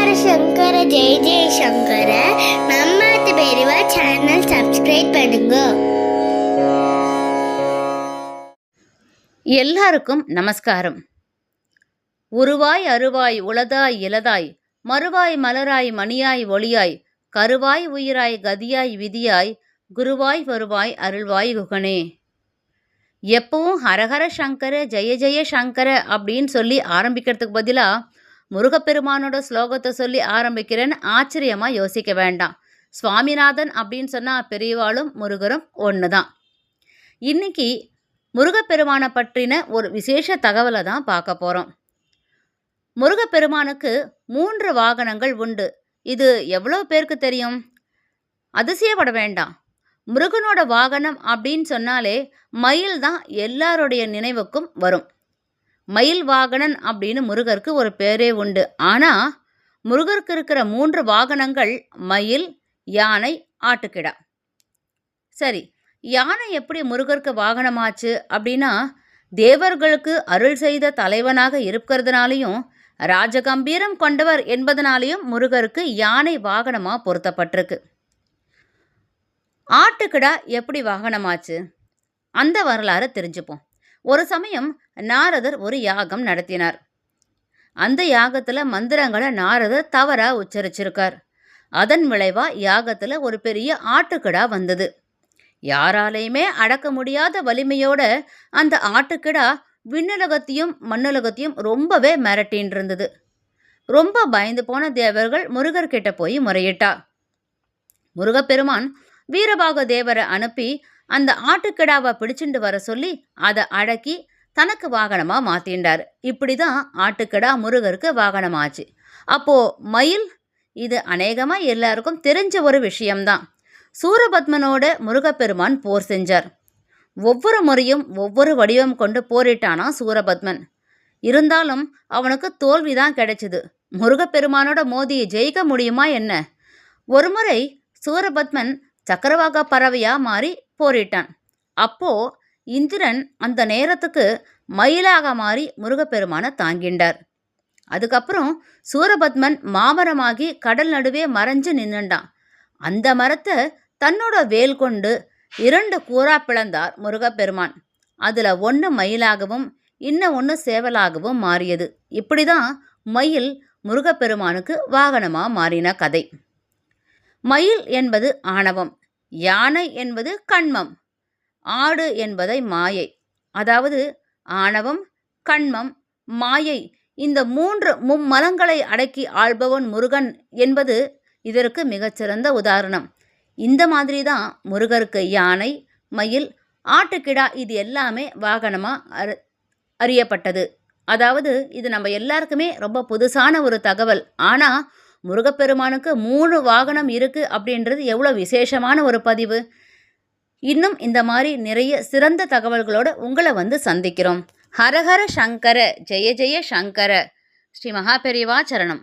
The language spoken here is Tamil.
ஹர சங்கர ஜெய ஜெய சங்கர. நம்ம பெரியவா சேனல் சப்ஸ்கிரைப் பண்ணுங்க. எல்லாருக்கும் நமஸ்காரம். உருவாய் அருவாய் உளதாய் இலதாய் மறுவாய் மலராய் மணியாய் ஒளியாய் கருவாய் உயிராய் கதியாய் விதியாய் குருவாய் வருவாய் அருள்வாய் குகனே. எப்பவும் ஹரஹர சங்கர ஜெய ஜெய சங்கர அப்படின்னு சொல்லி ஆரம்பிக்கிறதுக்கு பதிலாக முருகப்பெருமானோட ஸ்லோகத்தை சொல்லி ஆரம்பிக்கிறேன்னு ஆச்சரியமாக யோசிக்க வேண்டாம். சுவாமிநாதன் அப்படின்னு சொன்னால் பெரியவாளும் முருகரும் ஒன்று தான். இன்னைக்கு முருகப்பெருமானை பற்றின ஒரு விசேஷ தகவலை தான் பார்க்க போகிறோம். முருகப்பெருமானுக்கு 3 வாகனங்கள் உண்டு. இது எவ்வளோ பேருக்கு தெரியும்? அதிசயப்பட வேண்டாம். முருகனோட வாகனம் அப்படின்னு சொன்னாலே மயில் தான் எல்லாருடைய நினைவுக்கும் வரும். மயில் வாகனன் அப்படின்னு முருகருக்கு ஒரு பேரே உண்டு. ஆனால் முருகருக்கு இருக்கிற 3 வாகனங்கள் மயில், யானை, ஆட்டுக்கிடா. சரி, யானை எப்படி முருகருக்கு வாகனமாச்சு அப்படின்னா, தேவர்களுக்கு அருள் செய்த தலைவனாக இருக்கிறதுனாலையும் ராஜகம்பீரம் கொண்டவர் என்பதனாலையும் முருகருக்கு யானை வாகனமாக பொருத்தப்பட்டிருக்கு. ஆட்டுக்கிடா எப்படி வாகனமாச்சு? அந்த வரலாறை தெரிஞ்சுப்போம். ஒரு சமயம் நாரதர் ஒரு யாகம் நடத்தினார். அந்த யாகத்தில் மந்திரங்களை நாரதர் தவறாக உச்சரிச்சிருக்கார். அதன் விளைவாக யாகத்தில் ஒரு பெரிய ஆட்டுக்கிடா வந்தது. யாராலையுமே அடக்க முடியாத வலிமையோட அந்த ஆட்டுக்கிடா விண்ணுலகத்தையும் மண்ணுலகத்தையும் ரொம்பவே மிரட்டின்னு இருந்தது. ரொம்ப பயந்து போன தேவர்கள் முருகர்கிட்ட போய் முறையிட்டா. முருகப்பெருமான் வீரபாக தேவரை அனுப்பி அந்த ஆட்டுக்கிடாவை பிடிச்சிட்டு வர சொல்லி அதை அடக்கி தனக்கு வாகனமாக மாற்றிண்டார். இப்படி தான் ஆட்டுக்கிடா முருகருக்கு வாகனமாச்சு. அப்போது மயில், இது அநேகமாக எல்லாருக்கும் தெரிஞ்ச ஒரு விஷயம்தான். சூரபத்மனோட முருகப்பெருமான் போர் செஞ்சார். ஒவ்வொரு முறையும் ஒவ்வொரு வடிவம் கொண்டு போரிட்டானா சூரபத்மன். இருந்தாலும் அவனுக்கு தோல்வி தான் கிடைச்சிது. முருகப்பெருமானோட மோதியை ஜெயிக்க முடியுமா என்ன? ஒரு முறை சூரபத்மன் சக்கரவாக பறவையாக மாறி போரிட்டான். அப்போது இந்திரன் அந்த நேரத்துக்கு மயிலாக மாறி முருகப்பெருமானை தாங்கிண்டார். அதுக்கப்புறம் சூரபத்மன் மாமரமாகி கடல் நடுவே மறைஞ்சு நின்றுண்டான். அந்த மரத்தை தன்னோட வேல் கொண்டு 2 கூறா பிளந்தார் முருகப்பெருமான். அதில் ஒன்று மயிலாகவும் இன்னும் ஒன்று சேவலாகவும் மாறியது. இப்படி தான் மயில் முருகப்பெருமானுக்கு வாகனமாக மாறின கதை. மயில் என்பது ஆணவம், யானை என்பது கண்மம், ஆடு என்பதை மாயை. அதாவது ஆணவம், கண்மம், மாயை, இந்த 3 மும்மலங்களை அடக்கி ஆள்பவன் முருகன் என்பது இதற்கு மிகச்சிறந்த உதாரணம். இந்த மாதிரி தான் முருகருக்கு யானை, மயில், ஆட்டுக்கிடா இது எல்லாமே வாகனமாக அறியப்பட்டது. அதாவது இது நம்ம எல்லாருக்குமே ரொம்ப புதுசான ஒரு தகவல். ஆனால் முருகப்பெருமானுக்கு 3 வாகனம் இருக்குது அப்படின்றது எவ்வளோ விசேஷமான ஒரு பதிவு. இன்னும் இந்த மாதிரி நிறைய சிறந்த தகவல்களோடு உங்களை வந்து சந்திக்கிறோம். ஹரஹர சங்கர ஜெய ஜெய சங்கர. ஸ்ரீ மகாபெரிவா சரணம்.